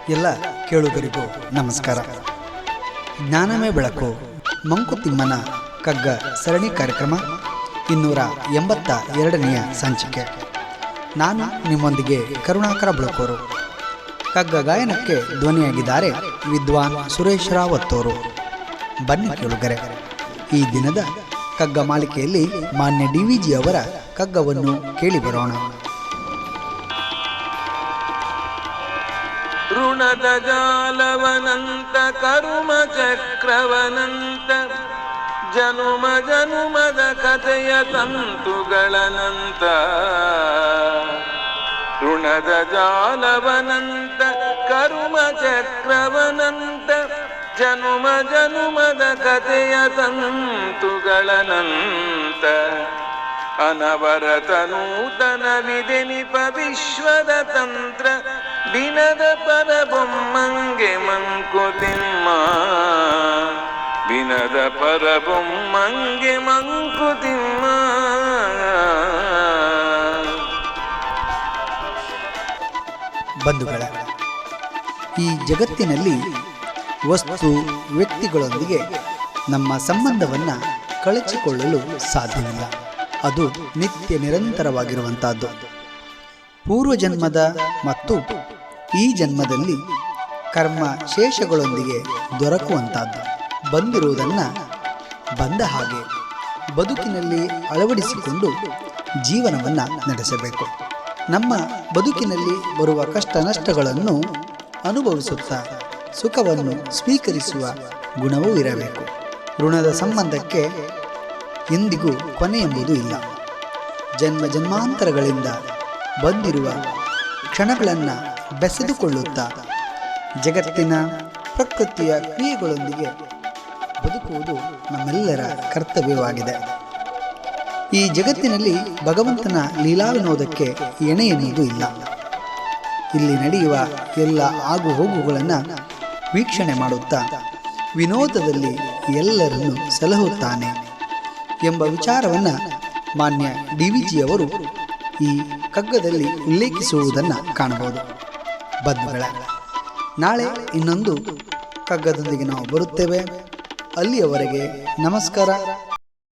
ಎಲ್ಲ ಕೇಳುಗರಿಗೂ ನಮಸ್ಕಾರ. ಜ್ಞಾನಮೇ ಬೆಳಕು ಮಂಕುತಿಮ್ಮನ ಕಗ್ಗ ಸರಣಿ ಕಾರ್ಯಕ್ರಮ 282ನೆಯ ಸಂಚಿಕೆ. ನಾನು ನಿಮ್ಮೊಂದಿಗೆ ಕರುಣಾಕರ ಬೆಳಕೋರು. ಕಗ್ಗ ಗಾಯನಕ್ಕೆ ಧ್ವನಿಯಾಗಿದ್ದಾರೆ ವಿದ್ವಾನ್ ಸುರೇಶ್ ರಾವತ್ತೋರು. ಬನ್ನಿ ಕೇಳುಗರೆ, ಈ ದಿನದ ಕಗ್ಗ ಮಾಲಿಕೆಯಲ್ಲಿ ಮಾನ್ಯ DVG ಅವರ ಕಗ್ಗವನ್ನು ಕೇಳಿ ಬರೋಣ. ಋಣದ ಜಾಲವನಂತ ಕರುಮ ಚಕ್ರವನಂತ ಜನುಮ ಜನುಮದ ಕಥೆಯ ತಂತುಗಳನಂತ. ಋಣದ ಜಾಲವನಂತ ಕರುಮ ಚಕ್ರವನಂತ ಜನುಮ ಜನುಮದ ಕಥೆಯ ತಂತುಗಳನಂತ. ಅನವರತ ನೂತನ ವಿದೆನಿಪ ವಿಶ್ವದ ತಂತ್ರ ಬಿನದ ಪರಬೊಮ್ಮಂಗೆ ಮಂಕುತಿಮ್ಮ. ಬಿನದ ಪರಬೊಮ್ಮಂಗೆ ಮಂಕುತಿಮ್ಮ. ಬಂಧುಗಳ, ಈ ಜಗತ್ತಿನಲ್ಲಿ ವಸ್ತು ವ್ಯಕ್ತಿಗಳೊಂದಿಗೆ ನಮ್ಮ ಸಂಬಂಧವನ್ನು ಕಳಚಿಕೊಳ್ಳಲು ಸಾಧ್ಯವಿಲ್ಲ. ಅದು ನಿತ್ಯ ನಿರಂತರವಾಗಿರುವಂತಹದ್ದು. ಪೂರ್ವಜನ್ಮದ ಮತ್ತು ಈ ಜನ್ಮದಲ್ಲಿ ಕರ್ಮ ಶೇಷಗಳೊಂದಿಗೆ ದೊರಕುವಂತಹದ್ದು. ಬಂದಿರುವುದನ್ನು ಬಂದ ಹಾಗೆ ಬದುಕಿನಲ್ಲಿ ಅಳವಡಿಸಿಕೊಂಡು ಜೀವನವನ್ನು ನಡೆಸಬೇಕು. ನಮ್ಮ ಬದುಕಿನಲ್ಲಿ ಬರುವ ಕಷ್ಟ ನಷ್ಟಗಳನ್ನು ಅನುಭವಿಸುತ್ತಾ ಸುಖವನ್ನು ಸ್ವೀಕರಿಸುವ ಗುಣವೂ ಇರಬೇಕು. ಋಣದ ಸಂಬಂಧಕ್ಕೆ ಎಂದಿಗೂ ಕೊನೆ ಎಂಬುದು ಇಲ್ಲ. ಜನ್ಮ ಜನ್ಮಾಂತರಗಳಿಂದ ಬಂದಿರುವ ಕ್ಷಣಗಳನ್ನು ಬೆಸೆದುಕೊಳ್ಳುತ್ತಾ ಜಗತ್ತಿನ ಪ್ರಕೃತಿಯ ಕ್ರಿಯೆಗಳೊಂದಿಗೆ ಬದುಕುವುದು ನಮ್ಮೆಲ್ಲರ ಕರ್ತವ್ಯವಾಗಿದೆ. ಈ ಜಗತ್ತಿನಲ್ಲಿ ಭಗವಂತನ ಲೀಲಾ ವಿನೋದಕ್ಕೆ ಎಣೆ ಎನ್ನುವುದು ಇಲ್ಲ. ಇಲ್ಲಿ ನಡೆಯುವ ಎಲ್ಲ ಆಗು ಹೋಗುಗಳನ್ನು ವೀಕ್ಷಣೆ ಮಾಡುತ್ತಾ ವಿನೋದದಲ್ಲಿ ಎಲ್ಲರನ್ನು ಸಲಹುತ್ತಾನೆ ಎಂಬ ವಿಚಾರವನ್ನು ಮಾನ್ಯ DVG ಅವರು ಈ ಕಗ್ಗದಲ್ಲಿ ಉಲ್ಲೇಖಿಸುವುದನ್ನು ಕಾಣಬಹುದು. ಬಂಧುಗಳ, ನಾಳೆ ಇನ್ನೊಂದು ಕಗ್ಗದೊಂದಿಗೆ ನಾವು ಬರುತ್ತೇವೆ. ಅಲ್ಲಿಯವರೆಗೆ ನಮಸ್ಕಾರ.